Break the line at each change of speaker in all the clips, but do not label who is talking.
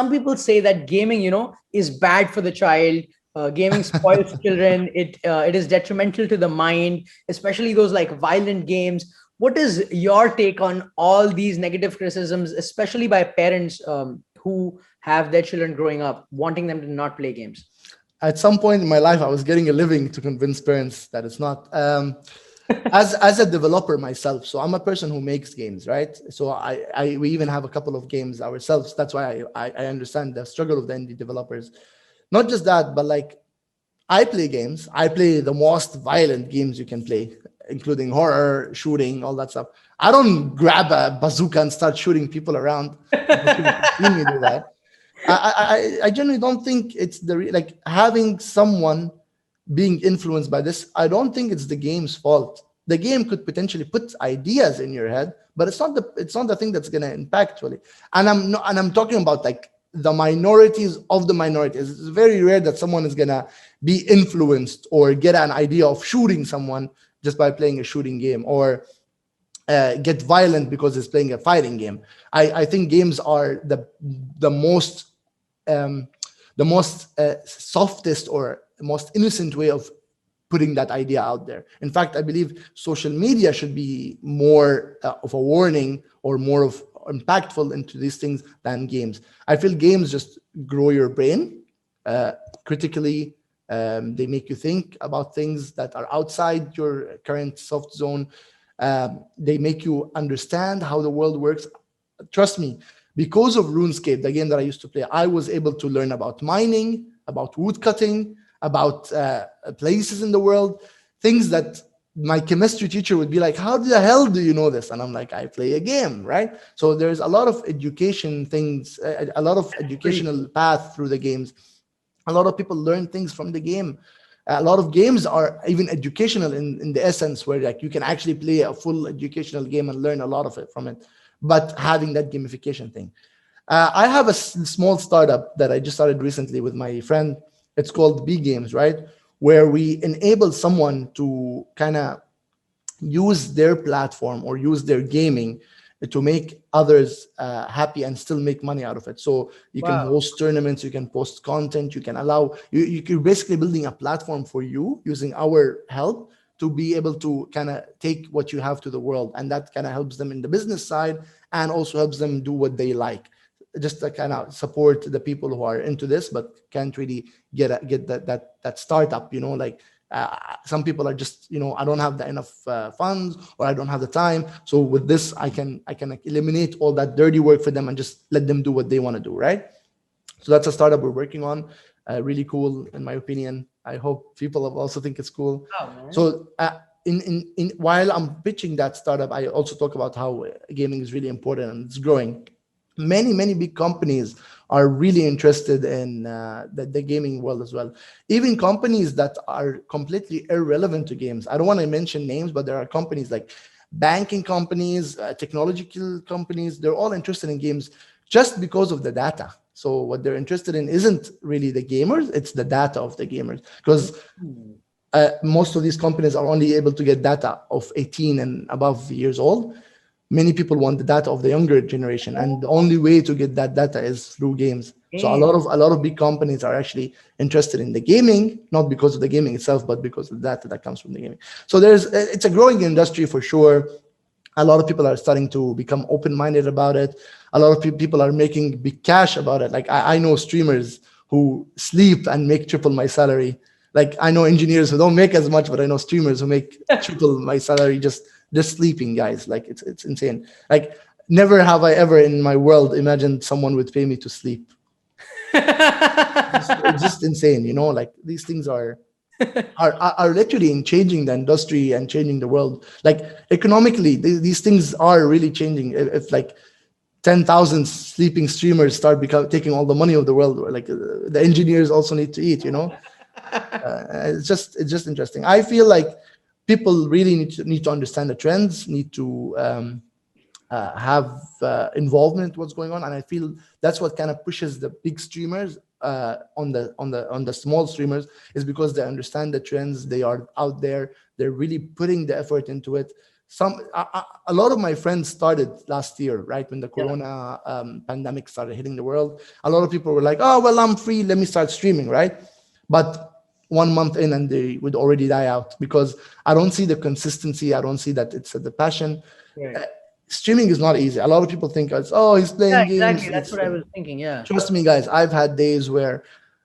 some people say that gaming, is bad for the child. Gaming spoils children. It is detrimental to the mind, especially those like violent games. What is your take on all these negative criticisms, especially by parents who have their children growing up, wanting them to not play games?
At some point in my life, I was getting a living to convince parents that it's not. As a developer myself, so I'm a person who makes games, right? So we even have a couple of games ourselves. That's why I understand the struggle of the indie developers. Not just that, but like I play games. I play the most violent games you can play, including horror, shooting, all that stuff. I don't grab a bazooka and start shooting people around. I'm not sure if you've seen me do that. I generally don't think it's like having someone being influenced by this. I don't think it's the game's fault. The game could potentially put ideas in your head, but it's not the thing that's going to impact really. And I'm talking about like the minorities of the minorities. It's very rare that someone is going to be influenced or get an idea of shooting someone just by playing a shooting game, or get violent because it's playing a fighting game. I think games are the most um, softest or most innocent way of putting that idea out there. In fact, I believe social media should be more of a warning or more of impactful into these things than games. I feel games just grow your brain uh, critically. They make you think about things that are outside your current soft zone. They make you understand how the world works. Trust me, because of RuneScape, the game that I used to play, I was able to learn about mining, about wood cutting, about places in the world, things that my chemistry teacher would be like, how the hell do you know this? And I'm like, I play a game, right? So there's a lot of education things, a lot of
Pretty
educational
cool.
path through the games. A lot of people learn things from the game. A lot of games are even educational in the essence, where like you can actually play a full educational game and learn a lot of it from it, but having that gamification thing. I have a small startup that I just started recently with my friend. It's called B Games, right? Where we enable someone to kind of use their platform or use their gaming to make others happy and still make money out of it. So you can
Wow.
host tournaments, you can post content, you can allow you're basically building a platform for you using our help to be able to kind of take what you have to the world, and that kind of helps them in the business side and also helps them do what they like, just to kind of support the people who are into this but can't really get that startup, like some people are just, I don't have the enough funds, or I don't have the time. So with this, I can like eliminate all that dirty work for them and just let them do what they want to do, right? So that's a startup we're working on. Really cool, in my opinion. I hope people also think it's cool.
Wow, man.
So in while I'm pitching that startup, I also talk about how gaming is really important and it's growing. Many big companies are really interested in the gaming world as well. Even companies that are completely irrelevant to games. I don't want to mention names, but there are companies like banking companies, technological companies. They're all interested in games just because of the data. So what they're interested in isn't really the gamers; it's the data of the gamers. Because
Hmm.
most of these companies are only able to get data of 18 and above years old. Many people want the data of the younger generation, and the only way to get that data is through games. So a
Damn.
lot of big companies are actually interested in the gaming, not because of the gaming itself, but because of the data that comes from the gaming. So it's a growing industry for sure. A lot of people are starting to become open-minded about it. A lot of people are making big cash about it. Like I know streamers who sleep and make triple my salary. Like I know engineers who don't make as much, but I know streamers who make triple my salary just sleeping, guys. Like it's insane. Like never have I ever in my world imagined someone would pay me to sleep. It's just insane, like these things are literally in changing the industry and changing the world. Like economically, these things are really changing. If like 10,000 sleeping streamers start taking all the money of the world, or like the engineers also need to eat, it's just interesting. I feel like people really need to understand the trends, need to have involvement in what's going on, and I feel that's what kind of pushes the big streamers on the small streamers, is because they understand the trends. They are out there, they're really putting the effort into it. a lot of my friends started last year, right when the
Yeah.
corona pandemic started hitting the world. A lot of people were like, oh well, I'm free, let me start streaming, right? But 1 month in and they would already die out because I don't see the consistency. I don't see that it's the passion.
Right.
uh, Streaming is not easy. A lot of people think it's, oh, he's
Yeah,
playing
exactly.
games.
That's
It's
what I was thinking. Yeah.
Trust me, guys, I've had days where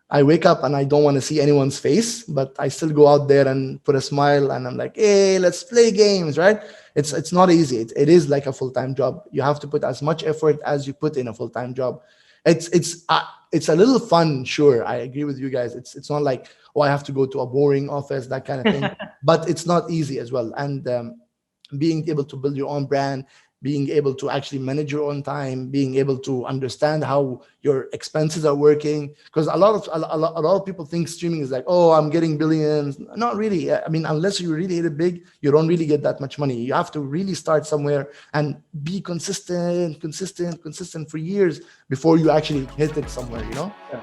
I wake up and I don't want to see anyone's face, but I still go out there and put a smile and I'm like, hey, let's play games, right? It's not easy. It is like a full-time job. You have to put as much effort as you put in a full-time job. It's a little fun, sure. I agree with you guys. It's not like, oh, I have to go to a boring office, that kind of thing. But it's not easy as well. And being able to build your own brand, being able to actually manage your own time, being able to understand how your expenses are working. Because a lot of people think streaming is like, oh, I'm getting billions. Not really. I mean, unless you really hit it big, you don't really get that much money. You have to really start somewhere and be consistent for years before you actually hit it somewhere, you know?
Yeah.